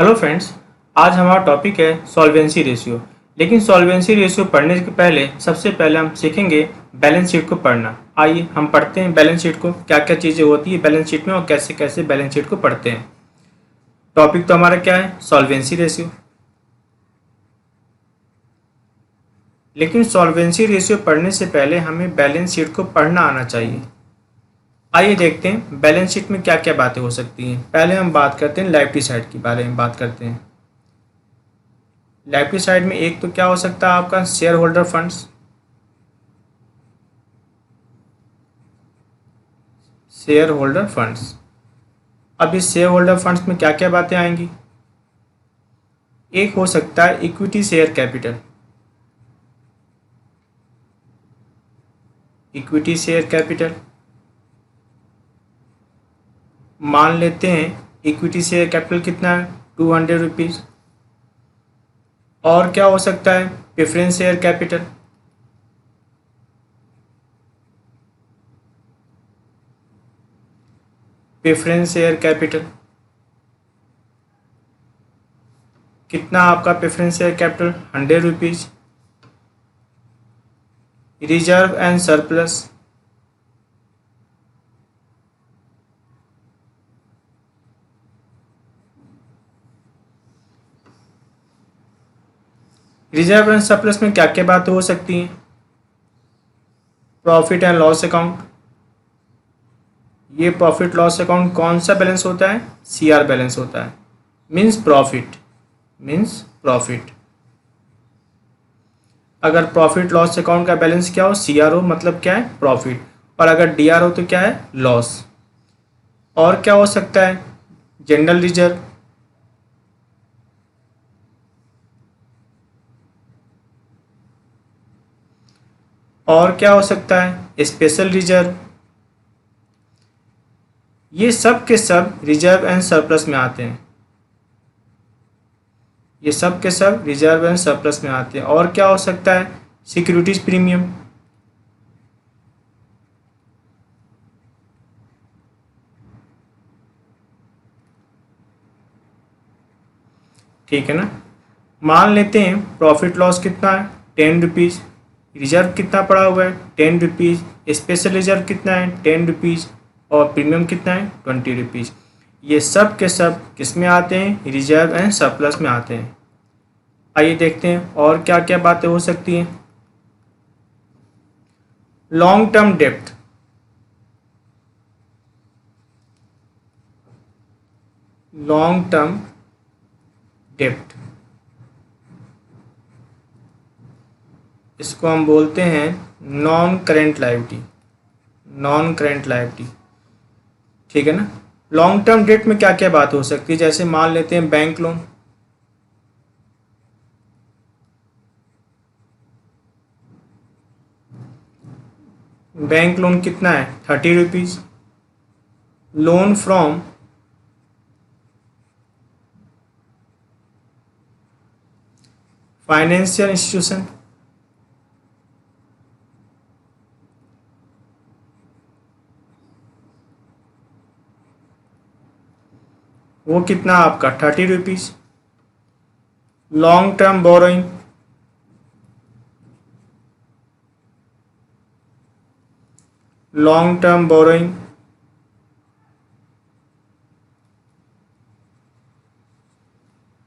Hello friends. आज हमारा topic है सॉल्वेंसी रेशियो। लेकिन सॉल्वेंसी रेशियो पढ़ने के पहले सबसे पहले हम सीखेंगे बैलेंस शीट को पढ़ना। आइए हम पढ़ते हैं बैलेंस शीट को, क्या क्या चीज़ें होती है बैलेंस शीट में और कैसे कैसे बैलेंस शीट को पढ़ते हैं। टॉपिक तो हमारा क्या है, सॉल्वेंसी रेशियो। लेकिन सॉल्वेंसी रेशियो पढ़ने से पहले हमें बैलेंस शीट को पढ़ना आना चाहिए। आइए देखते हैं बैलेंस शीट में क्या क्या बातें हो सकती हैं। पहले हम बात करते हैं लायबिलिटी साइड के बारे में बात करते हैं। लायबिलिटी साइड में एक तो क्या हो सकता है आपका share holder funds. Share holder funds. अब इस शेयर होल्डर फंड्स में क्या क्या बातें आएंगी। एक हो सकता है equity share capital. Equity share capital, मान लेते हैं इक्विटी शेयर कैपिटल कितना है, 200 रुपीज़। और क्या हो सकता है, preference share capital. Preference share capital कितना आपका preference share capital, 100 rupees. Reserve and surplus, reserve and surplus में क्या क्या बातें हो सकती हैं। Profit and loss account. ये प्रॉफिट लॉस अकाउंट कौन सा बैलेंस होता है, सीआर बैलेंस होता है। Means profit, means profit. अगर प्रॉफिट लॉस अकाउंट का बैलेंस क्या हो, सीआर हो, मतलब क्या है, प्रॉफिट। और अगर डीआर हो तो क्या है, लॉस। और क्या हो सकता है, जनरल रिजर्व। और क्या हो सकता है, स्पेशल रिजर्व। ये सब के सब रिजर्व एंड सरप्लस में आते हैं। ये सब के सब रिजर्व एंड सरप्लस में आते हैं। और क्या हो सकता है, सिक्योरिटीज प्रीमियम। ठीक है ना। मान लेते हैं प्रॉफिट लॉस कितना है, 10 रुपीज़। रिजर्व कितना पड़ा हुआ है, 10 रुपीज़। स्पेशल रिजर्व कितना है, 10 रुपीज़। और प्रीमियम कितना है, 20 रुपीज़। ये सब के सब किस में आते हैं, रिजर्व एंड सरप्लस में आते हैं। आइए देखते हैं और क्या क्या बातें हो सकती हैं। लॉन्ग टर्म डेप्ट। लॉन्ग टर्म डेप्ट, इसको हम बोलते हैं non current liability. Non current liability, ठीक है ना। लॉन्ग टर्म डेट में क्या क्या बात हो सकती है, जैसे मान लेते हैं बैंक लोन। बैंक लोन कितना है, 30 rupees. Loan from financial institution, वो कितना आपका, 30 rupees. Long term borrowing, long term borrowing,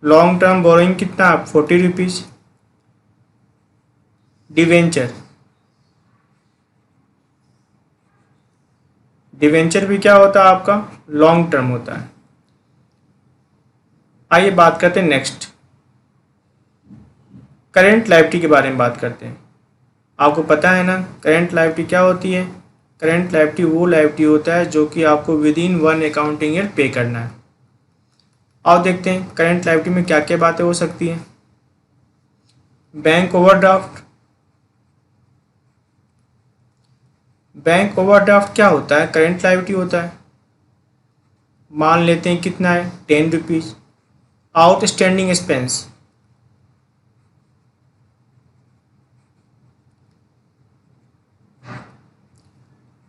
long term borrowing कितना, 40 रुपीज़। डिवेंचर, डिवेंचर भी क्या होता है आपका, लॉन्ग टर्म होता है। आइए बात करते हैं नेक्स्ट, करेंट लायबिलिटी के बारे में बात करते हैं। आपको पता है ना करेंट लायबिलिटी क्या होती है। करेंट लायबिलिटी वो लायबिलिटी होता है जो कि आपको विद इन 1 अकाउंटिंग ईयर पे करना है। और देखते हैं करेंट लायबिलिटी में क्या क्या बातें हो सकती हैं। Bank overdraft. बैंक ओवरड्राफ्ट क्या होता है, करेंट लायबिलिटी होता है। मान लेते हैं कितना है, 10 rupees. Outstanding expense,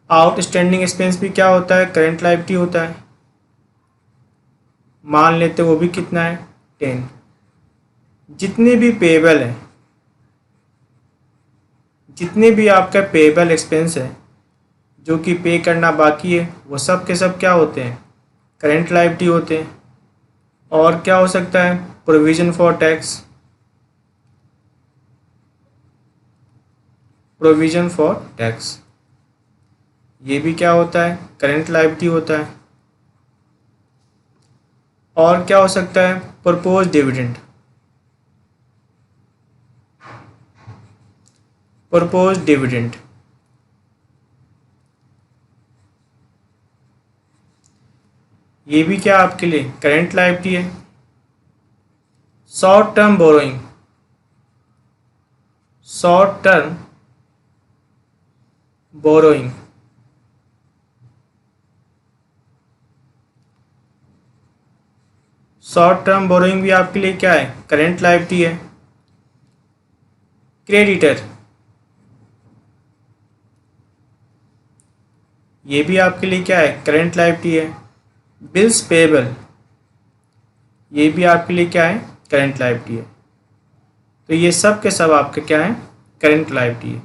outstanding expense भी क्या होता है, करेंट लायबिलिटी होता है। मान लेते हैं वो भी कितना है, 10। जितने भी पेएबल है, जितने भी आपका पेएबल एक्सपेंस है जो कि पे करना बाकी है, वो सब के सब क्या होते हैं, करेंट लायबिलिटी होते हैं। और क्या हो सकता है, provision for tax, provision for tax, ये भी क्या होता है, करेंट लायबिलिटी होता है। और क्या हो सकता है, प्रपोज डिविडेंड, प्रपोज डिविडेंड, ये भी क्या आपके लिए करेंट लायबिलिटी है। Short term borrowing, short term borrowing, short term borrowing भी आपके लिए क्या है, करेंट लायबिलिटी है। क्रेडिटर, ये भी आपके लिए क्या है, करेंट लायबिलिटी है। बिल्स पेएबल, ये भी आपके लिए क्या है, करेंट लायबिलिटी है। तो ये सब के सब आपके क्या है, करेंट लायबिलिटी है।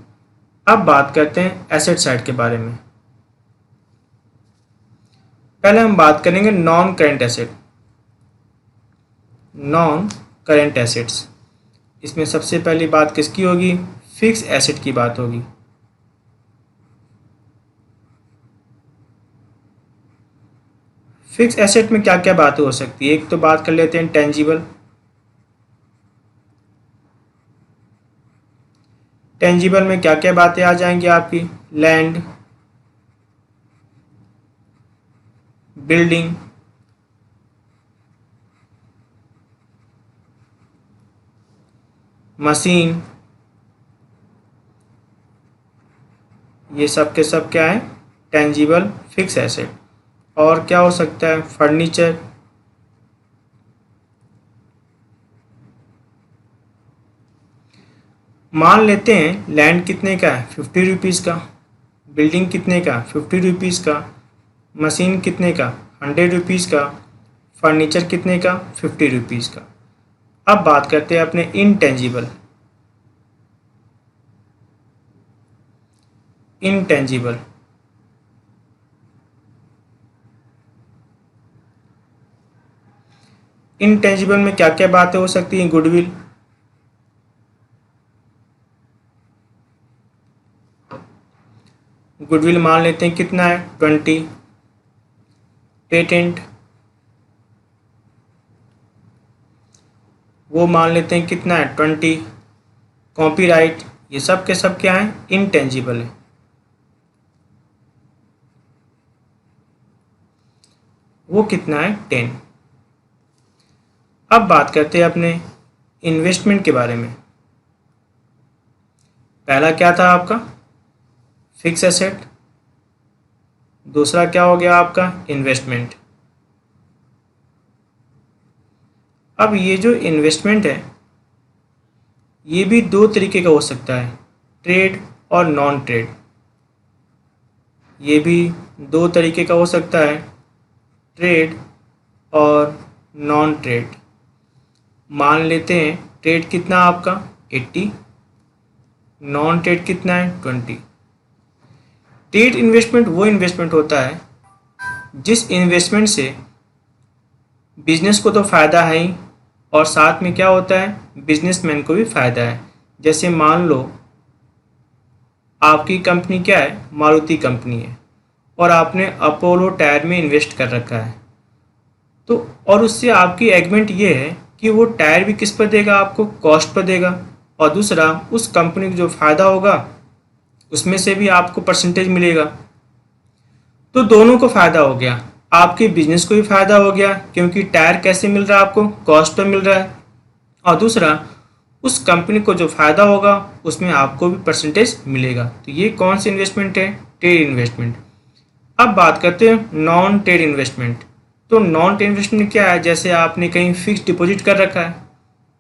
अब बात करते हैं एसेट साइड के बारे में। पहले हम बात करेंगे non current asset, non current assets. इसमें सबसे पहली बात किसकी होगी, फिक्स एसेट की बात होगी। फिक्स एसेट में क्या क्या बातें हो सकती है, एक तो बात कर लेते हैं टेंजिबल। टेंजिबल में क्या क्या बातें आ जाएंगी आपकी, लैंड, बिल्डिंग, मशीन, ये सब के सब क्या है, टेंजिबल फिक्स एसेट। और क्या हो सकता है, फर्नीचर, मान लेते हैं लैंड कितने का है, 50 रुपीज़ का, बिल्डिंग कितने का, 50 रुपीज़ का, मशीन कितने का, 100 रुपीज़ का, फर्नीचर कितने का, 50 रुपीज़ का। अब बात करते हैं अपने इनटेंजिबल, इनटेंजिबल, इनटेंजिबल में क्या क्या बातें हो सकती हैं, गुडविल, गुडविल मान लेते हैं कितना है, 20। पेटेंट, वो मान लेते हैं कितना है, 20। कॉपीराइट, ये सब के सब क्या है, इनटेंजिबल है। वो कितना है, 10। अब बात करते हैं अपने इन्वेस्टमेंट के बारे में। पहला क्या था आपका, फिक्स एसेट, दूसरा क्या हो गया आपका, इन्वेस्टमेंट। अब ये जो इन्वेस्टमेंट है ये भी दो तरीके का हो सकता है, ट्रेड और नॉन ट्रेड। ये भी दो तरीके का हो सकता है, ट्रेड और नॉन ट्रेड। मान लेते हैं ट्रेड कितना आपका 80, नॉन ट्रेड कितना है 20। ट्रेड इन्वेस्टमेंट वो इन्वेस्टमेंट होता है जिस इन्वेस्टमेंट से बिजनेस को तो फ़ायदा है ही और साथ में क्या होता है, बिजनेसमैन को भी फ़ायदा है। जैसे मान लो आपकी कंपनी क्या है, मारुति कंपनी है और आपने अपोलो टायर में इन्वेस्ट कर रखा है, तो और उससे आपकी एग्रीमेंट ये है कि वो टायर भी किस पर देगा, आपको कॉस्ट पर देगा, और दूसरा उस कंपनी को जो फ़ायदा होगा उसमें से भी आपको परसेंटेज मिलेगा। तो दोनों को फ़ायदा हो गया, आपके बिजनेस को भी फ़ायदा हो गया क्योंकि टायर कैसे मिल रहा है आपको, कॉस्ट पर मिल रहा है, और दूसरा उस कंपनी को जो फ़ायदा होगा उसमें आपको भी परसेंटेज मिलेगा। तो ये कौन सी इन्वेस्टमेंट है, ट्रेड इन्वेस्टमेंट। अब बात करते हैं नॉन ट्रेड इन्वेस्टमेंट। तो नॉन ट्रेड इन्वेस्टमेंट क्या है, जैसे आपने कहीं फिक्स डिपॉजिट कर रखा है,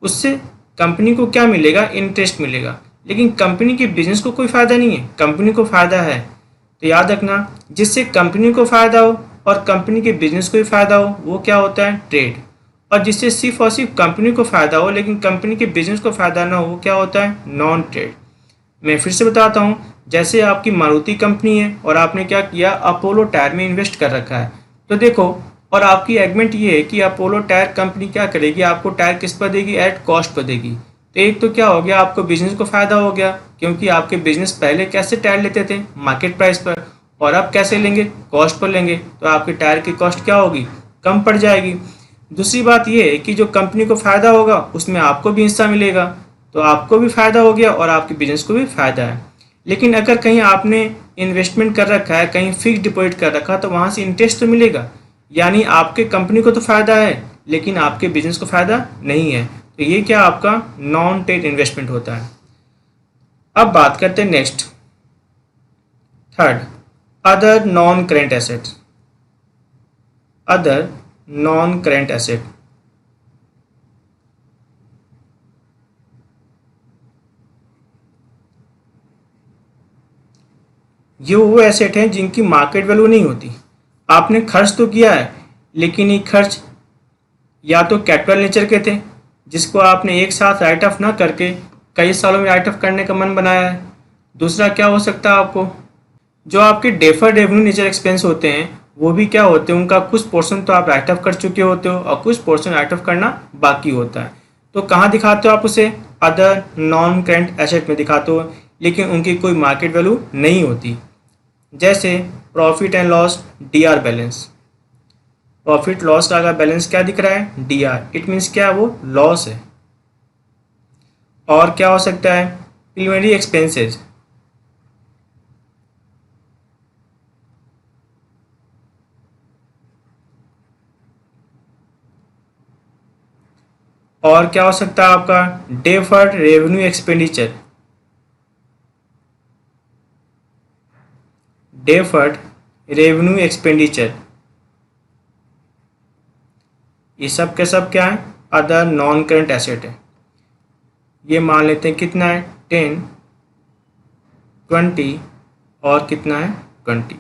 उससे कंपनी को क्या मिलेगा, इंटरेस्ट मिलेगा, लेकिन कंपनी के बिजनेस को कोई फ़ायदा नहीं है, कंपनी को फ़ायदा है। तो याद रखना, जिससे कंपनी को फ़ायदा हो और कंपनी के बिजनेस को भी फ़ायदा हो वो क्या होता है, ट्रेड। और जिससे सिर्फ और सिर्फ कंपनी को फ़ायदा हो लेकिन कंपनी के बिजनेस को फ़ायदा ना हो, क्या होता है? Non trade. मैं फिर से बताता हूँ, जैसे आपकी मारुति कंपनी है और आपने क्या किया, अपोलो टायर में इन्वेस्ट कर रखा है। तो देखो, और आपकी एग्रीमेंट ये है कि अपोलो टायर कंपनी क्या करेगी, आपको टायर किस पर देगी? एट कॉस्ट पर देगी। तो एक तो क्या हो गया, आपको बिजनेस को फ़ायदा हो गया, क्योंकि आपके बिजनेस पहले कैसे टायर लेते थे? मार्केट प्राइस पर, और अब कैसे लेंगे? कॉस्ट पर लेंगे। तो आपके टायर की कॉस्ट क्या होगी? कम पड़ जाएगी। दूसरी बात ये है कि जो कंपनी को फ़ायदा होगा उसमें आपको भी हिस्सा मिलेगा, तो आपको भी फ़ायदा हो गया और आपके बिजनेस को भी फ़ायदा है। लेकिन अगर कहीं आपने इन्वेस्टमेंट कर रखा है, कहीं फिक्स डिपॉजिट कर रखा है, तो वहाँ से इंटरेस्ट तो मिलेगा, यानी आपके कंपनी को तो फ़ायदा है लेकिन आपके बिजनेस को फ़ायदा नहीं है। तो ये क्या आपका नॉन ट्रेड इन्वेस्टमेंट होता है। अब बात करते हैं next, third, other non current assets. Other non current asset, ये वो एसेट हैं जिनकी मार्केट वैल्यू नहीं होती। आपने खर्च तो किया है लेकिन ये खर्च या तो कैपिटल नेचर के थे, जिसको आपने एक साथ राइट ऑफ ना करके कई सालों में राइट ऑफ करने का मन बनाया है। दूसरा क्या हो सकता है, आपको जो आपके डेफर्ड रेवेन्यू नेचर एक्सपेंस होते हैं वो भी क्या होते हैं, उनका कुछ पोर्शन तो आप राइट ऑफ कर चुके होते हो और कुछ पोर्शन राइट ऑफ करना बाकी होता है। तो कहाँ दिखाते हो आप उसे? अदर नॉन करेंट एसेट में दिखाते हो, लेकिन उनकी कोई मार्केट वैल्यू नहीं होती। जैसे profit and loss, D R balance. Profit loss का अगर बैलेंस क्या दिख रहा है? डी आर, इट मीन्स क्या है? वो लॉस है। और क्या हो सकता है? Preliminary expenses. और क्या हो सकता है आपका? Deferred revenue expenditure. Deferred revenue expenditure, ये सब के सब क्या है? अदर नॉन करंट एसेट है। ये मान लेते हैं कितना है? 10, 20 और कितना है? 20।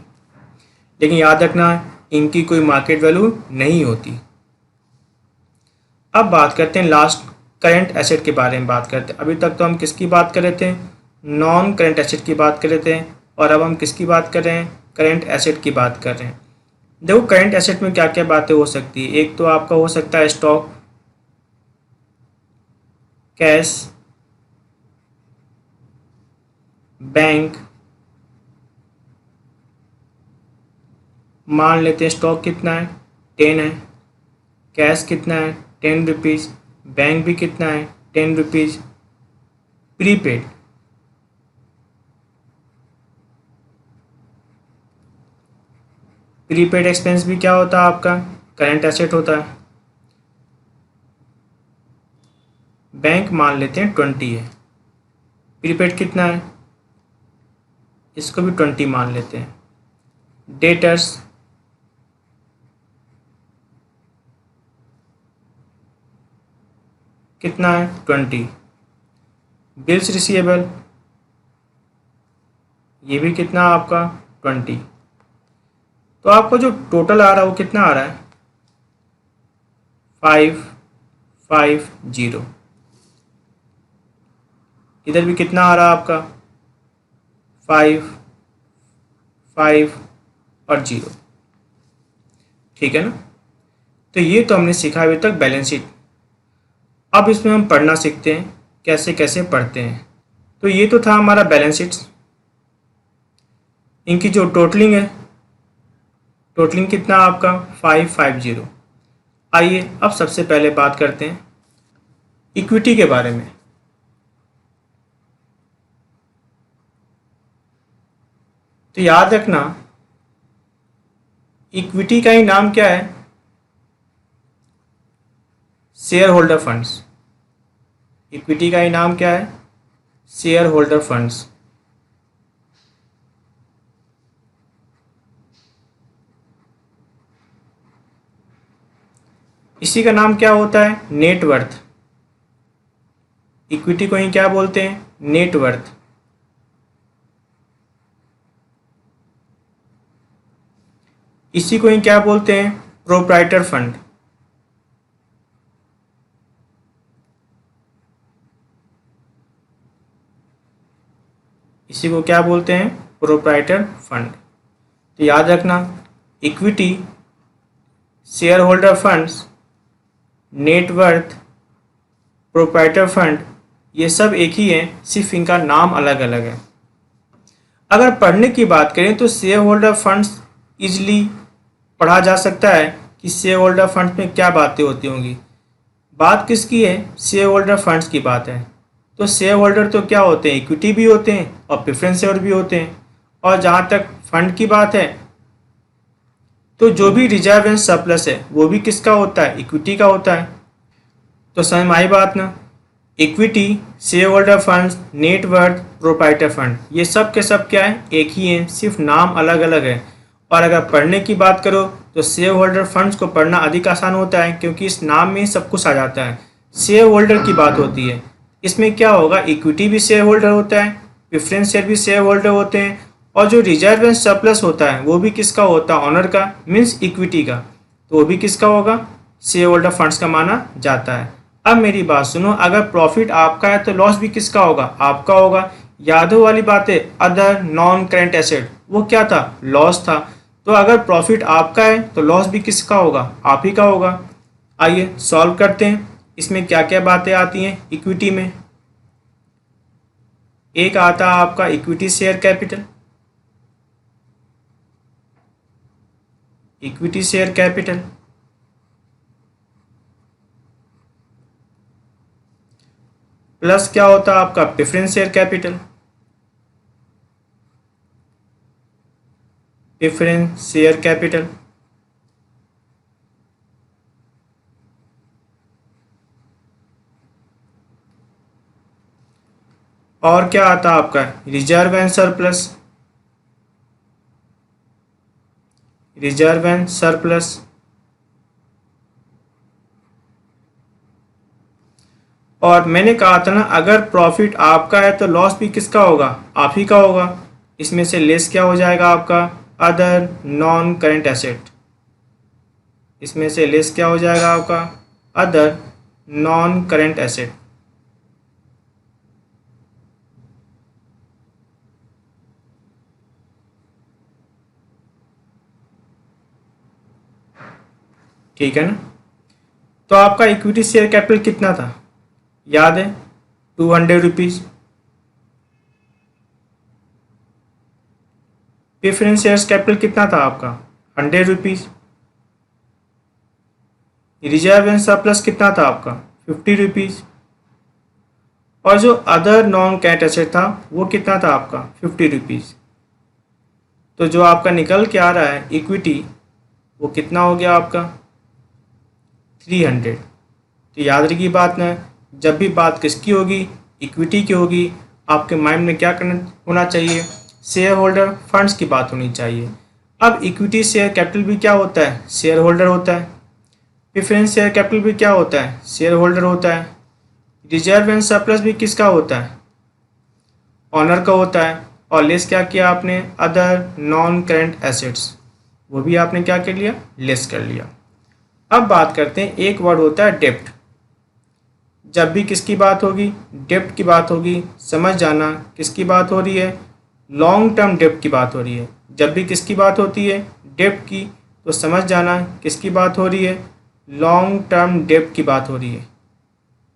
लेकिन याद रखना इनकी कोई मार्केट वैल्यू नहीं होती। अब बात करते हैं लास्ट, करंट एसेट के बारे में बात करते हैं। अभी तक तो हम किसकी बात कर रहे थे? नॉन करंट एसेट की बात कर रहे थे, और अब हम किसकी बात कर रहे हैं? करंट एसेट की बात कर रहे हैं। देखो करंट एसेट में क्या क्या बातें हो सकती है। एक तो आपका हो सकता है स्टॉक, कैश, बैंक। मान लेते हैं स्टॉक कितना है? 10 है। कैश कितना है? 10 रुपीज़। बैंक भी कितना है? 10 रुपीज़। प्रीपेड, प्रीपेड एक्सपेंस भी क्या होता है आपका? करंट एसेट होता है। बैंक मान लेते हैं 20 है। प्रीपेड कितना है? इसको भी 20 मान लेते हैं। डेटर्स, कितना है? 20। बिल्स रिसीवेबल, ये भी कितना आपका? 20। तो आपको जो टोटल आ रहा है वो कितना आ रहा है? 550। इधर भी कितना आ रहा है आपका? 550। ठीक है ना? तो ये तो हमने सीखा अभी तक बैलेंस शीट। अब इसमें हम पढ़ना सीखते हैं, कैसे कैसे पढ़ते हैं। तो ये तो था हमारा बैलेंस शीट। इनकी जो टोटलिंग है, टोटलिंग कितना आपका? 550। आइए अब सबसे पहले बात करते हैं इक्विटी के बारे में। तो याद रखना इक्विटी का ही नाम क्या है? Share holder funds. इक्विटी का ही नाम क्या है? Share holder funds. इसी का नाम क्या होता है? नेटवर्थ। इक्विटी को ही क्या बोलते हैं? नेटवर्थ। इसी को ही क्या बोलते हैं? Proprietor fund. इसी को क्या बोलते हैं? Proprietor fund. तो याद रखना, equity, share holder funds, net worth, proprietor fund, ये सब एक ही हैं, सिर्फ इनका नाम अलग अलग है। अगर पढ़ने की बात करें तो शेयर होल्डर फंड्स इजली पढ़ा जा सकता है कि शेयर होल्डर फंड्स में क्या बातें होती होंगी। बात किसकी है? शेयर होल्डर फंड्स की बात है। तो शेयर होल्डर तो क्या होते हैं? इक्विटी भी होते हैं और प्रेफरेंस शेयर भी होते हैं। और जहाँ तक फंड की बात है तो जो भी रिजर्व एंड सरप्लस है वो भी किसका होता है? इक्विटी का होता है। तो समझ में आई बात ना? Equity, share holder funds, net worth, proprietor fund, ये सब के सब क्या है? एक ही हैं, सिर्फ नाम अलग अलग है। और अगर पढ़ने की बात करो तो शेयर होल्डर फंड्स को पढ़ना अधिक आसान होता है क्योंकि इस नाम में ही सब कुछ आ जाता है। शेयर होल्डर की बात होती है, इसमें क्या होगा? इक्विटी भी शेयर होल्डर होता है, प्रेफरेंस शेयर भी शेयर होल्डर होते हैं, और जो रिजर्व एंड सरप्लस होता है वो भी किसका होता है? ऑनर का, मीन्स इक्विटी का। तो वो भी किसका होगा? शेयर होल्डर फंड्स का माना जाता है। अब मेरी बात सुनो, अगर प्रॉफिट आपका है तो लॉस भी किसका होगा? आपका होगा। यादव वाली बात है, अदर नॉन करेंट एसेट, वो क्या था? लॉस था। तो अगर प्रॉफिट आपका है तो लॉस भी किसका होगा? आप ही का होगा। आइए सॉल्व करते हैं। इसमें क्या क्या बातें आती हैं इक्विटी में? एक आता है आपका equity share capital, equity share capital, plus क्या होता है आपका? Preference share capital, preference share capital, और क्या आता है आपका? Reserve and surplus, reserve and surplus, और मैंने कहा था ना, अगर प्रॉफिट आपका है तो लॉस भी किसका होगा? आप ही का होगा। इसमें से लेस क्या हो जाएगा आपका? Other non current asset. इसमें से लेस क्या हो जाएगा आपका? Other non current asset. ठीक है ना? तो आपका इक्विटी शेयर कैपिटल कितना था? याद है? 200 रुपीज़। प्रेफरेंस शेयर कैपिटल कितना था आपका? 100 रुपीज़। रिजर्व एंड सरप्लस कितना था आपका? 50 रुपीज़। और जो अदर नॉन कैट एसेट था वो कितना था आपका? 50 रुपीज़। तो जो आपका निकल के आ रहा है इक्विटी, वो कितना हो गया आपका? 300। तो याद रखिए बात ना, जब भी बात किसकी होगी? इक्विटी की होगी, आपके माइंड में क्या करना होना चाहिए? शेयर होल्डर फंड्स की बात होनी चाहिए। अब इक्विटी शेयर कैपिटल भी क्या होता है? शेयर होल्डर होता है। प्रेफरेंस शेयर कैपिटल भी क्या होता है? शेयर होल्डर होता है। रिजर्व एंड सरप्लस भी किसका होता है? ऑनर का होता है। और लेस क्या किया आपने? अदर नॉन करेंट एसेट्स, वो भी आपने क्या कर लिया? लेस कर लिया। अब बात करते हैं, एक वर्ड होता है डेप्ट। जब भी किसकी बात होगी? डेप्ट की बात होगी, समझ जाना किसकी बात हो रही है? लॉन्ग टर्म डेप्ट की बात हो रही है। जब भी किसकी बात होती है? डेप्ट की, तो समझ जाना किसकी बात हो रही है? लॉन्ग टर्म डेप्ट की बात हो रही है।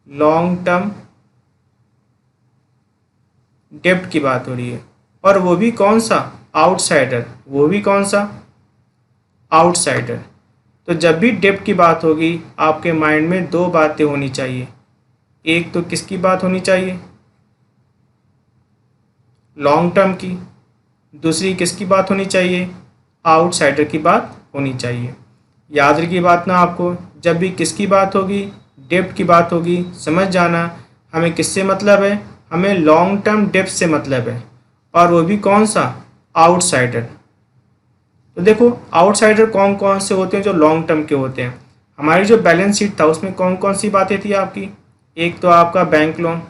लॉन्ग टर्म डेप्ट की बात हो रही है। और वो भी कौन सा? आउटसाइडर। वो भी कौन सा? आउटसाइडर। तो जब भी डेप्ट की बात होगी आपके माइंड में दो बातें होनी चाहिए। एक तो किसकी बात होनी चाहिए? लॉन्ग टर्म की। दूसरी किसकी बात होनी चाहिए? आउटसाइडर की बात होनी चाहिए। याद रखिए बात ना आपको, जब भी किसकी बात होगी? डेप्ट की बात होगी, समझ जाना हमें किससे मतलब है? हमें लॉन्ग टर्म डेप्ट से मतलब है। और वो भी कौन सा? आउटसाइडर। तो देखो आउटसाइडर कौन कौन से होते हैं जो लॉन्ग टर्म के होते हैं। हमारी जो बैलेंस शीट था उसमें कौन कौन सी बातें थी आपकी? एक तो आपका बैंक लोन।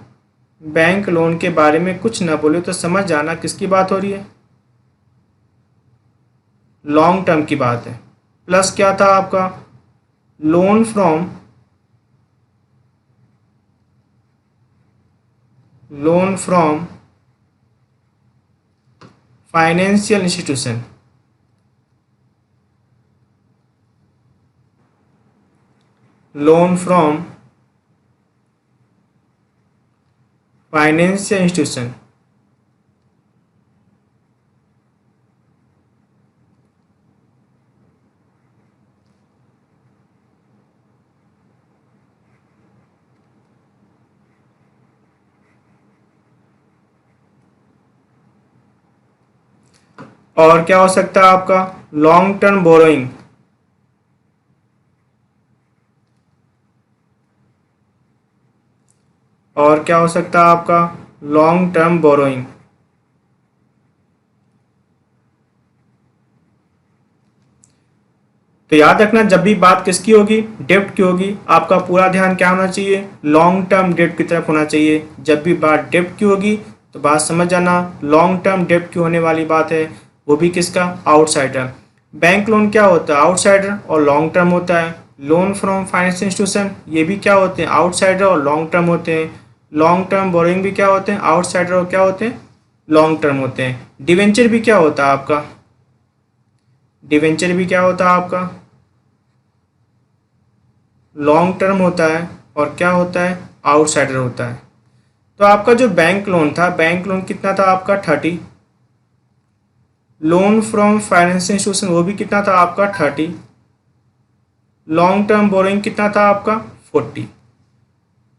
बैंक लोन के बारे में कुछ ना बोले तो समझ जाना किसकी बात हो रही है? लॉन्ग टर्म की बात है। प्लस क्या था आपका? Loan from, loan from financial institution, loan from financial institution, और क्या हो सकता है आपका लॉन्ग टर्म बोरोइंग, और क्या हो सकता है आपका लॉन्ग टर्म बोरोइंग। तो याद रखना जब भी बात किसकी होगी, डेब्ट की होगी, आपका पूरा ध्यान क्या होना चाहिए, लॉन्ग टर्म डेब्ट की तरफ होना चाहिए। जब भी बात डेब्ट की होगी तो बात समझ जाना लॉन्ग टर्म डेब्ट की होने वाली बात है, वो भी किसका, आउटसाइडर। बैंक लोन क्या होता है, आउटसाइडर और लॉन्ग टर्म होता है। लोन फ्रॉम फाइनेंशियल इंस्टीट्यूशन ये भी क्या होते हैं, आउटसाइडर और लॉन्ग टर्म होते हैं। लॉन्ग टर्म बोरोइंग भी क्या होते हैं, आउटसाइडर और क्या होते हैं, लॉन्ग टर्म होते हैं। डिवेंचर भी क्या होता है आपका, डिवेंचर भी क्या होता है आपका, लॉन्ग टर्म होता है और क्या होता है, आउटसाइडर होता है। तो आपका जो बैंक लोन था, बैंक लोन कितना था आपका 30, लोन फ्रॉम फाइनेंशियल इंस्टीट्यूशन वो भी कितना था आपका 30, लॉन्ग टर्म बोरोइंग कितना था आपका 40।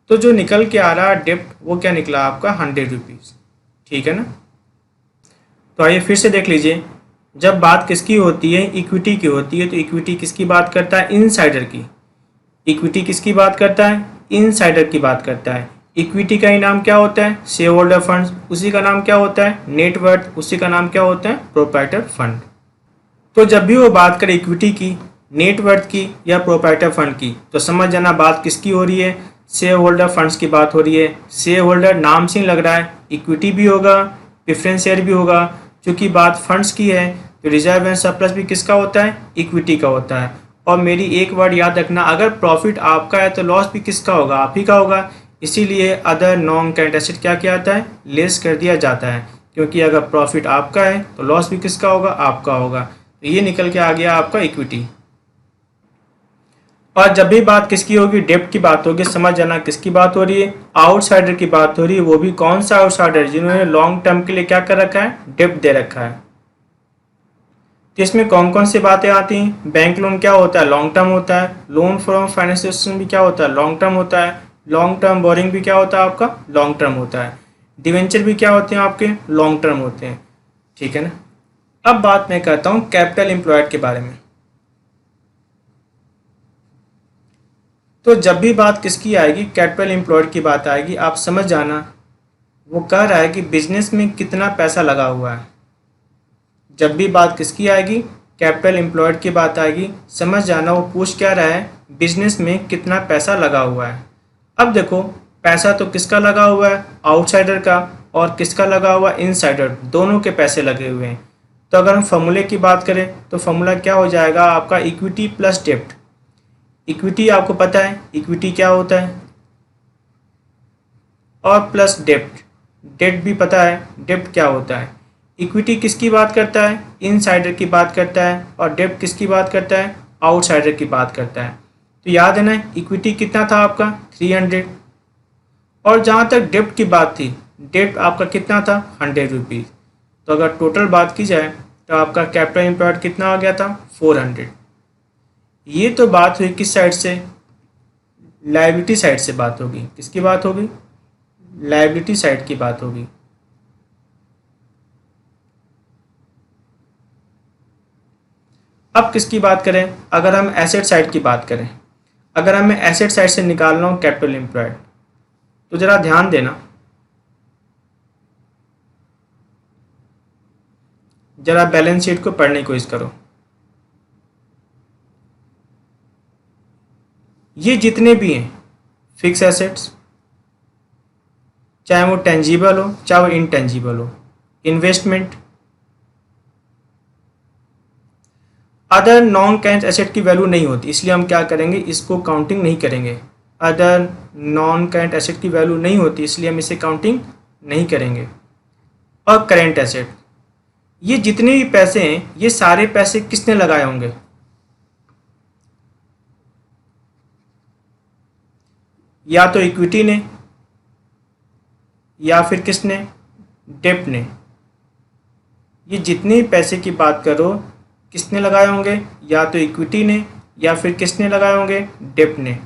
तो जो निकल के आ रहा है डेप्ट वो क्या निकला आपका 100 रुपीज़, ठीक है ना। तो आइए फिर से देख लीजिए, जब बात किसकी होती है, इक्विटी की होती है, तो इक्विटी किसकी बात करता है, इनसाइडर की। इक्विटी किसकी बात करता है, इनसाइडर की बात करता है। इक्विटी का ही नाम क्या होता है, शेयर होल्डर फंड्स, उसी का नाम क्या होता है, नेटवर्थ, उसी का नाम क्या होता है, प्रोप्राइटर फंड। तो जब भी वो बात करे इक्विटी की, नेटवर्थ की या प्रोप्राइटर फंड की, तो समझ जाना बात किसकी हो रही है, शेयर होल्डर फंड्स की बात हो रही है। शेयर होल्डर नाम से ही लग रहा है, इक्विटी भी होगा, प्रेफरेंस शेयर भी होगा। क्योंकि बात फंड्स की है तो रिजर्व एंड सरप्लस भी किसका होता है, इक्विटी का होता है। और मेरी एक वर्ड याद रखना, अगर प्रॉफिट आपका है तो लॉस भी किसका होगा, आप ही का होगा। इसीलिए अदर नॉन करेंट एसेट क्या किया जाता है, लेस कर दिया जाता है। क्योंकि अगर प्रॉफिट आपका है तो लॉस भी किसका होगा, आपका होगा। तो ये निकल के आ गया आपका इक्विटी। और जब भी बात किसकी होगी, डेब्ट की बात होगी, समझ जाना किसकी बात हो रही है, आउटसाइडर की बात हो रही है। वो भी कौन सा आउटसाइडर, जिन्होंने लॉन्ग टर्म के लिए क्या कर रखा है, डेब्ट दे रखा है। तो इसमें कौन कौन सी बातें आती हैं, बैंक लोन क्या होता है, लॉन्ग टर्म होता है। लोन फ्रॉम फाइनेंशियल इंस्टीट्यूशन भी क्या होता है, लॉन्ग टर्म होता है। लॉन्ग टर्म बोरिंग भी क्या होता है आपका, लॉन्ग टर्म होता है। डिवेंचर भी क्या होते हैं आपके, लॉन्ग टर्म होते हैं, ठीक है ना। अब बात मैं करता हूँ कैपिटल एम्प्लॉयड के बारे में। तो जब भी बात किसकी आएगी, कैपिटल एम्प्लॉयड की बात आएगी, आप समझ जाना वो कह रहा है कि बिजनेस में कितना पैसा लगा हुआ है। जब भी बात किसकी आएगी, कैपिटल एम्प्लॉयड की बात आएगी, समझ जाना वो पूछ क्या रहा है, बिजनेस में कितना पैसा लगा हुआ है। अब देखो पैसा तो किसका लगा हुआ है, आउटसाइडर का, और किसका लगा हुआ है, इनसाइडर, दोनों के पैसे लगे हुए हैं। तो अगर हम फॉर्मूले की बात करें तो फॉर्मूला क्या हो जाएगा आपका, इक्विटी प्लस डेप्ट। इक्विटी आपको पता है इक्विटी क्या होता है, और प्लस डेप्ट, डेट भी पता है डेप्ट क्या होता है। इक्विटी किसकी बात करता है, इनसाइडर की बात करता है, और डेप्ट किसकी बात करता है, आउटसाइडर की बात करता है। तो याद है ना, इक्विटी कितना था आपका 300, और जहाँ तक डेप्ट की बात थी, डेप्ट आपका कितना था 100 रुपीज़। तो अगर टोटल बात की जाए तो आपका कैपिटल एम्प्लॉयड कितना आ गया था 400। ये तो बात हुई किस साइड से, लायबिलिटी साइड से बात होगी। किसकी बात होगी, लायबिलिटी साइड की बात होगी। अब किसकी बात करें, अगर हम एसेट साइड की बात करें, अगर हमें एसेट साइड से निकालना हो कैपिटल एम्प्लॉयड, तो जरा ध्यान देना, जरा बैलेंस शीट को पढ़ने की कोशिश करो। ये जितने भी हैं फिक्स एसेट्स, चाहे वो टेंजिबल हो चाहे वो इनटेंजिबल हो, investment, other non current asset की वैल्यू नहीं होती, इसलिए हम क्या करेंगे, इसको काउंटिंग नहीं करेंगे। अदर नॉन करेंट एसेट की वैल्यू नहीं होती, इसलिए हम इसे काउंटिंग नहीं करेंगे। और करेंट एसेट, ये जितने भी पैसे हैं ये सारे पैसे किसने लगाए होंगे? या तो इक्विटी ने, या फिर किसने? डेब्ट ने। ये जितने पैसे की बात करो किसने लगाए होंगे? या तो इक्विटी ने, या फिर किसने लगाए होंगे? डेब्ट ने।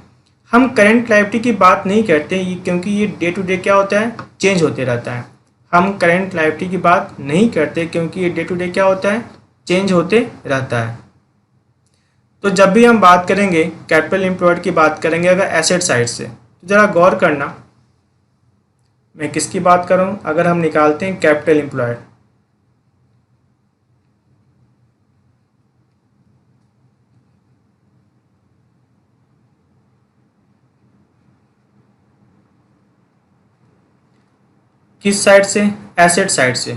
हम करंट लायबिलिटी की बात नहीं करते ये, क्योंकि ये डे टू डे क्या होता है? चेंज होते रहता है। हम करंट लायबिलिटी की बात नहीं करते क्योंकि ये डे टू डे क्या होता है? चेंज होते रहता है। तो जब भी हम बात करेंगे कैपिटल एम्प्लॉयड की बात करेंगे अगर एसेट साइड से, तो ज़रा गौर करना मैं किसकी बात कर रहा हूँ। अगर हम निकालते हैं कैपिटल एम्प्लॉयड, किस साइड से? एसेट साइड से।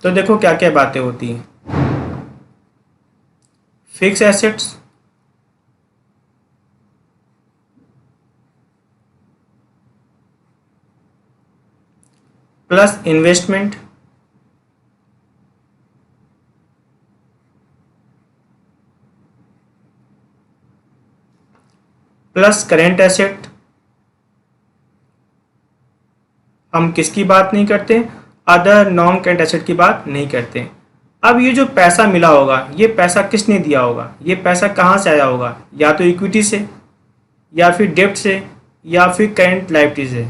तो देखो क्या क्या बातें होती हैं। Fix assets, plus investment, plus current asset. हम किसकी बात नहीं करते? अदर नॉन करेंट एसेट की बात नहीं करते। अब ये जो पैसा मिला होगा ये पैसा किसने दिया होगा? ये पैसा कहाँ से आया होगा? या तो इक्विटी से, या फिर डेब्ट से, या फिर करेंट लायबिलिटी से।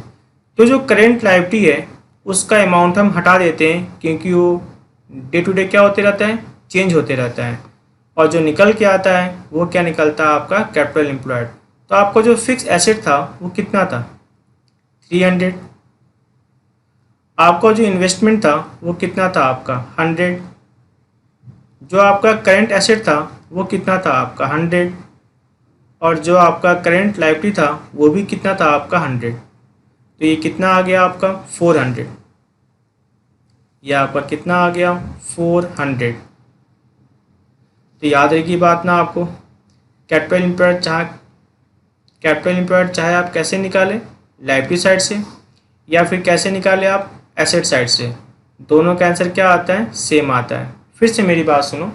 तो जो करेंट लायबिलिटी है उसका अमाउंट हम हटा देते हैं क्योंकि वो डे टू डे क्या होते रहता है? चेंज होते रहता है। और जो निकल के आता है वो क्या निकलता है? आपका कैपिटल एम्प्लॉयड। तो आपको जो फिक्स एसेट था वो कितना था? 300। आपका जो इन्वेस्टमेंट था वो कितना था? आपका 100। जो आपका करेंट एसेट था वो कितना था? आपका 100। और जो आपका करेंट लायबिलिटी था वो भी कितना था? आपका 100। तो ये कितना आ गया आपका? 400। ये आपका कितना आ गया? 400। तो याद रहेगी बात ना आपको। कैपिटल एम्प्लॉयड चाहे आप कैसे निकालें, लायबिलिटी साइड से या फिर कैसे निकालें आप एसेट साइड से, दोनों का आंसर क्या आता है? सेम आता है। फिर से मेरी बात सुनो,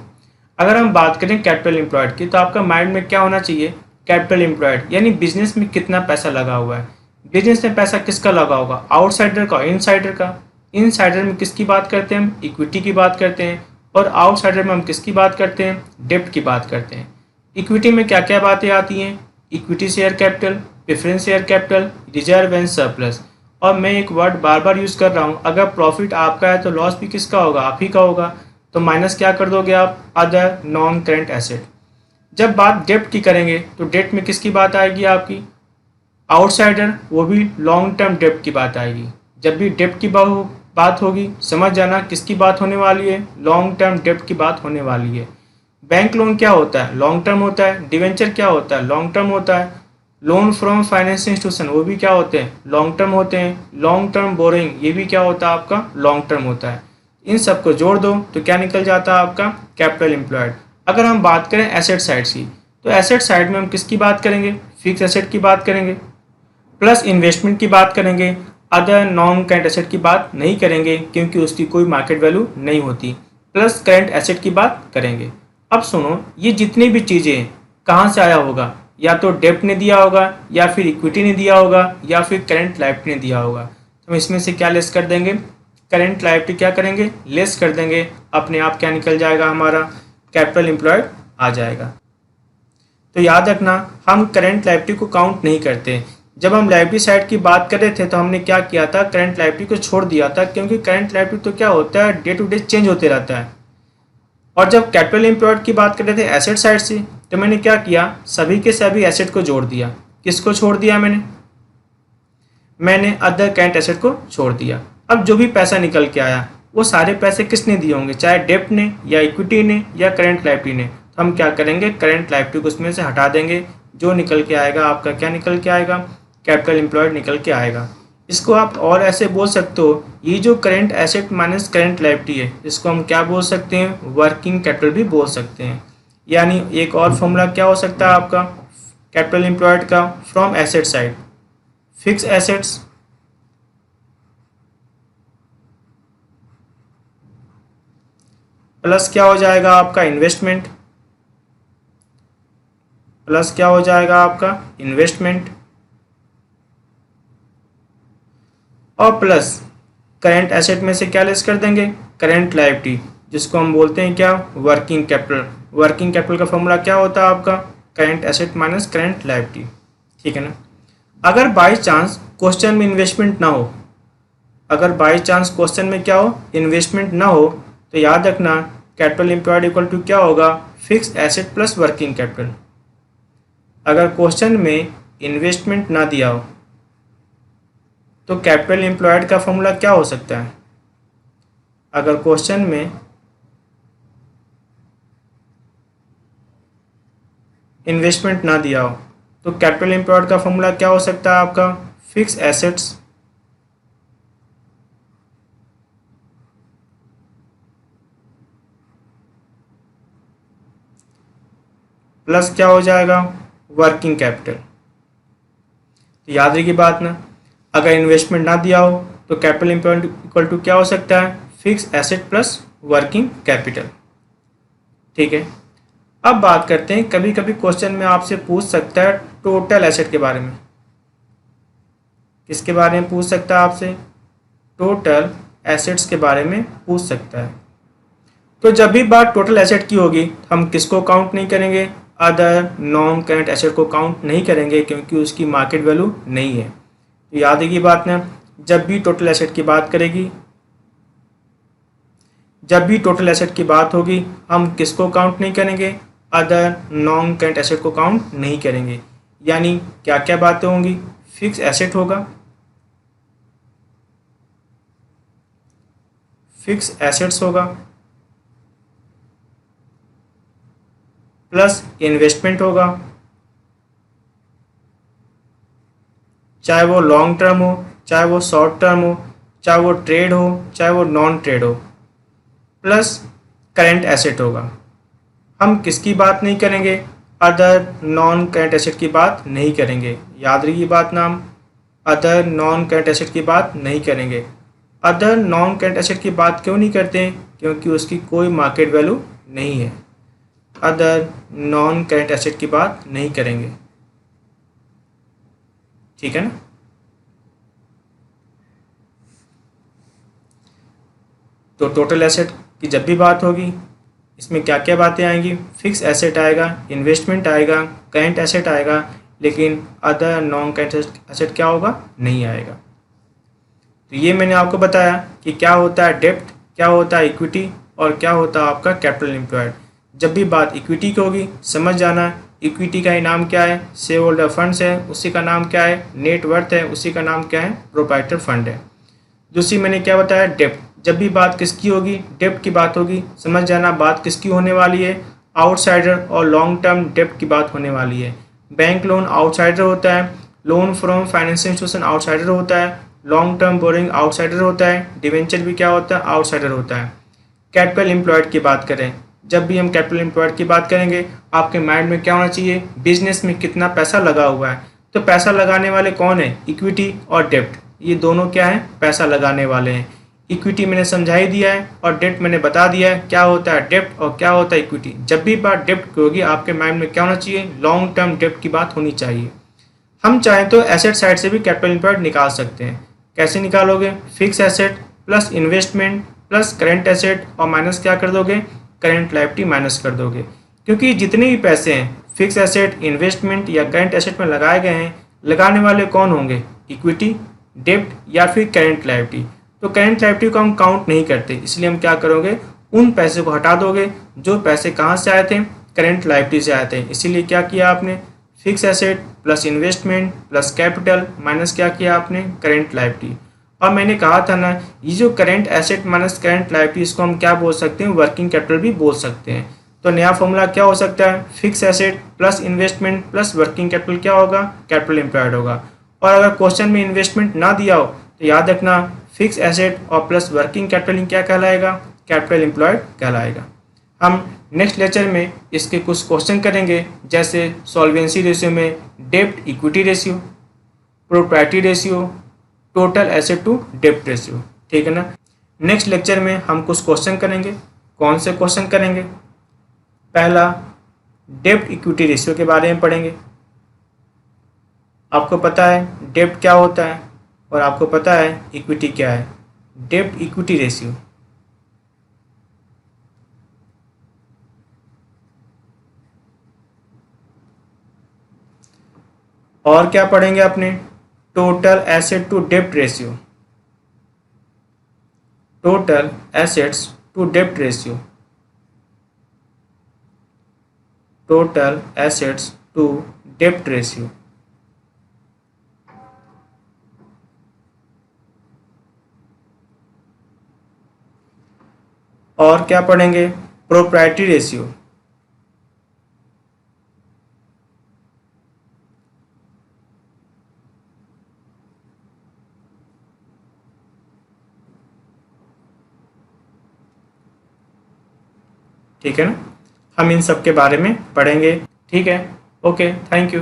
अगर हम बात करें कैपिटल एम्प्लॉयड की तो आपका माइंड में क्या होना चाहिए? कैपिटल एम्प्लॉयड यानी बिजनेस में कितना पैसा लगा हुआ है। बिजनेस में पैसा किसका लगा होगा? आउटसाइडर का, इनसाइडर का। इनसाइडर में किसकी बात करते हैं? हम इक्विटी की बात करते हैं। और आउटसाइडर में हम किसकी बात करते हैं? डेब्ट की बात करते हैं। इक्विटी में क्या क्या बातें आती हैं? Equity share capital, preference share capital, reserve and surplus. और मैं एक वर्ड बार बार यूज़ कर रहा हूँ, अगर प्रॉफिट आपका है तो लॉस भी किसका होगा? आप ही का होगा। तो माइनस क्या कर दोगे आप? Other non current asset. जब बात डेब्ट की करेंगे तो डेब्ट में किसकी बात आएगी आपकी? आउटसाइडर, वो भी लॉन्ग टर्म डेब्ट की बात आएगी। जब भी डेब्ट की बात होगी समझ जाना किसकी बात होने वाली है? लॉन्ग टर्म डेब्ट की बात होने वाली है। बैंक लोन क्या होता है? लॉन्ग टर्म होता है। डिवेंचर क्या होता है? लॉन्ग टर्म होता है। लोन फ्रॉम फाइनेंशियल इंस्टीट्यूशन वो भी क्या होते हैं? लॉन्ग टर्म होते हैं। लॉन्ग टर्म बोरिंग ये भी क्या होता है? आपका लॉन्ग टर्म होता है। इन सबको जोड़ दो तो क्या निकल जाता है? आपका कैपिटल एम्प्लॉयड। अगर हम बात करें एसेट साइड की तो एसेट साइड में हम किसकी बात करेंगे? फिक्स एसेट की बात करेंगे, प्लस इन्वेस्टमेंट की बात करेंगे। अदर नॉन करेंट एसेट की बात नहीं करेंगे क्योंकि उसकी कोई मार्केट वैल्यू नहीं होती। प्लस करेंट एसेट की बात करेंगे। अब सुनो, ये जितनी भी चीज़ें कहाँ से आया होगा? या तो डेब्ट ने दिया होगा, या फिर इक्विटी ने दिया होगा, या फिर करेंट लायबिलिटी ने दिया होगा। तो हम इसमें से क्या लेस कर देंगे? करेंट लायबिलिटी क्या करेंगे? लेस कर देंगे। अपने आप क्या निकल जाएगा? हमारा कैपिटल एम्प्लॉयड आ जाएगा। तो याद रखना हम करेंट लायबिलिटी को काउंट नहीं करते। जब हम लायबिलिटी साइड की बात कर रहे थे तो हमने क्या किया था? करंट लायबिलिटी को छोड़ दिया था, क्योंकि करंट लायबिलिटी तो क्या होता है? डे टू डे चेंज होते रहता है। और जब कैपिटल एम्प्लॉयड की बात कर रहे थे एसेट साइड से, तो मैंने क्या किया? सभी के सभी एसेट को जोड़ दिया। किसको छोड़ दिया मैंने अदर करंट एसेट को छोड़ दिया। अब जो भी पैसा निकल के आया वो सारे पैसे किसने दिए होंगे? चाहे डेब्ट ने, या इक्विटी ने, या करंट लायबिलिटी ने। तो हम क्या करेंगे? करंट लायबिलिटी को उसमें से हटा देंगे। जो निकल के आएगा आपका क्या निकल के आएगा? कैपिटल एम्प्लॉयड निकल के आएगा। इसको आप और ऐसे बोल सकते हो, ये जो current asset minus current liability है इसको हम क्या बोल सकते हैं? वर्किंग कैपिटल भी बोल सकते हैं। यानी एक और फॉर्मूला क्या हो सकता है आपका? कैपिटल एम्प्लॉयड का from asset side, fix assets plus क्या हो जाएगा आपका इन्वेस्टमेंट, प्लस क्या हो जाएगा आपका इन्वेस्टमेंट, और प्लस करेंट एसेट में से क्या लेस कर देंगे, करेंट लायबिलिटी, जिसको हम बोलते हैं क्या, वर्किंग कैपिटल। वर्किंग कैपिटल का फॉर्मूला क्या होता है आपका, current asset minus current liability, ठीक है ना। अगर बाई चांस क्वेश्चन में इन्वेस्टमेंट ना हो, अगर बाई चांस क्वेश्चन में क्या हो, इन्वेस्टमेंट ना हो, तो याद रखना कैपिटल एम्प्लॉयड इक्वल टू क्या होगा, fix asset plus working capital. अगर क्वेश्चन में इन्वेस्टमेंट ना दिया हो तो कैपिटल एम्प्लॉयड का फॉर्मूला क्या हो सकता है, अगर क्वेश्चन में इन्वेस्टमेंट ना दिया हो तो कैपिटल एम्प्लॉयड का फॉर्मूला क्या हो सकता है आपका, फिक्स एसेट्स प्लस क्या हो जाएगा, वर्किंग कैपिटल। तो याद रखिए बात ना, अगर इन्वेस्टमेंट ना दिया हो तो कैपिटल एम्प्लॉयड इक्वल टू क्या हो सकता है, fix asset plus working capital, ठीक है। अब बात करते हैं, कभी कभी क्वेश्चन में आपसे पूछ सकता है टोटल एसेट के बारे में। किसके बारे में पूछ सकता है आपसे, टोटल एसेट्स के बारे में पूछ सकता है। तो जब भी बात टोटल एसेट की होगी हम किसको काउंट नहीं करेंगे, अदर नॉन करेंट एसेट को काउंट नहीं करेंगे, क्योंकि उसकी मार्केट वैल्यू नहीं है। तो याद रखिए बात ना, जब भी टोटल एसेट की बात करेगी, जब भी टोटल एसेट की बात होगी हम किसको काउंट नहीं करेंगे, अदर नॉन करेंट एसेट को काउंट नहीं करेंगे। यानी क्या क्या बातें होंगी, फिक्स एसेट होगा, फिक्स एसेट्स होगा, प्लस इन्वेस्टमेंट होगा, चाहे वो लॉन्ग टर्म हो, चाहे वो शॉर्ट टर्म हो, चाहे वो ट्रेड हो, चाहे वो नॉन ट्रेड हो, प्लस करेंट एसेट होगा। हम किसकी बात नहीं करेंगे, अदर नॉन करेंट एसेट की बात नहीं करेंगे। याद रखिए बात ना, हम अदर नॉन करेंट एसेट की बात नहीं करेंगे। अदर नॉन करेंट एसेट की बात क्यों नहीं करते हैं, क्योंकि उसकी कोई मार्केट वैल्यू नहीं है। अदर नॉन करेंट एसेट की बात नहीं करेंगे, ठीक है ना। तो टोटल एसेट की जब भी बात होगी इसमें क्या क्या बातें आएंगी, फिक्स एसेट आएगा, इन्वेस्टमेंट आएगा, करेंट एसेट आएगा, लेकिन अदर नॉन करेंट एसेट क्या होगा, नहीं आएगा। तो ये मैंने आपको बताया कि क्या होता है डेब्ट, क्या होता है इक्विटी, और क्या होता है आपका कैपिटल एम्प्लॉयड। जब भी बात इक्विटी की होगी समझ जाना, इक्विटी का ही नाम क्या है, शेयर होल्डर फंड्स है, उसी का नाम क्या है, नेट वर्थ है, उसी का नाम क्या है, प्रोप्राइटर फंड है। दूसरी मैंने क्या बताया, डेब्ट। जब भी बात किसकी होगी, डेब्ट की बात होगी, समझ जाना बात किसकी होने वाली है, आउटसाइडर और लॉन्ग टर्म डेब्ट की बात होने वाली है। बैंक लोन आउटसाइडर होता है, loan from financial institution outsider होता है, लॉन्ग टर्म बोरिंग आउटसाइडर होता है, डिवेंचर भी क्या होता है, आउटसाइडर होता है। कैपिटल एम्प्लॉयड की बात करें, जब भी हम कैपिटल एम्प्लॉयड की बात करेंगे आपके माइंड में क्या होना चाहिए, बिजनेस में कितना पैसा लगा हुआ है। तो पैसा लगाने वाले कौन है, इक्विटी और डेब्ट, ये दोनों क्या है, पैसा लगाने वाले हैं। इक्विटी मैंने समझा ही दिया है और डेब्ट मैंने बता दिया है क्या होता है डेब्ट और क्या होता है इक्विटी। जब भी बात डेब्ट की होगी आपके माइंड में क्या होना चाहिए, लॉन्ग टर्म डेब्ट की बात होनी चाहिए। हम चाहें तो एसेट साइड से भी कैपिटल एम्प्लॉयड निकाल सकते हैं। कैसे निकालोगे, fix asset plus investment plus current asset और माइनस क्या कर दोगे, करेंट लायबिलिटी माइनस कर दोगे। क्योंकि जितने भी पैसे हैं फिक्स एसेट, इन्वेस्टमेंट या करेंट एसेट में लगाए गए हैं, लगाने वाले कौन होंगे, इक्विटी, डेब्ट या फिर करेंट लायबिलिटी। तो करेंट लायबिलिटी को हम काउंट नहीं करते, इसलिए हम क्या करोगे, उन पैसे को हटा दोगे जो पैसे कहाँ से आए थे, करेंट लायबिलिटी से आए थे। इसीलिए क्या किया आपने, fix asset plus investment plus capital minus क्या किया आपने, करेंट लायबिलिटी। और मैंने कहा था ना, ये जो current asset minus current liability इसको हम क्या बोल सकते हैं, वर्किंग कैपिटल भी बोल सकते हैं। तो नया फॉर्मूला क्या हो सकता है, fix asset plus investment plus working capital क्या होगा, कैपिटल एम्प्लॉयड होगा। और अगर क्वेश्चन में इन्वेस्टमेंट ना दिया हो तो याद रखना फिक्स एसेट और प्लस वर्किंग कैपिटल क्या कहलाएगा, कैपिटल एम्प्लॉयड कहलाएगा। हम नेक्स्ट लेक्चर में इसके कुछ क्वेश्चन करेंगे, जैसे सॉल्वेंसी रेशियो में डेब्ट equity ratio, proprietary ratio, total asset to डेब्ट रेशियो। ठीक है ना। नेक्स्ट लेक्चर में हम कुछ क्वेश्चन करेंगे। कौन से क्वेश्चन करेंगे? पहला, डेब्ट इक्विटी रेशियो के बारे में पढ़ेंगे। आपको पता है डेब्ट क्या होता है और आपको पता है इक्विटी क्या है। डेब्ट इक्विटी रेशियो, और क्या पढ़ेंगे अपने? टोटल एसेट टू डेब्ट रेशियो, टोटल एसेट्स टू डेब्ट रेशियो, टोटल एसेट्स टू डेब्ट रेशियो। और क्या पढ़ेंगे? प्रोप्राइटी रेशियो, ठीक है ना। हम इन सब के बारे में पढ़ेंगे। ठीक है, ओके, थैंक यू।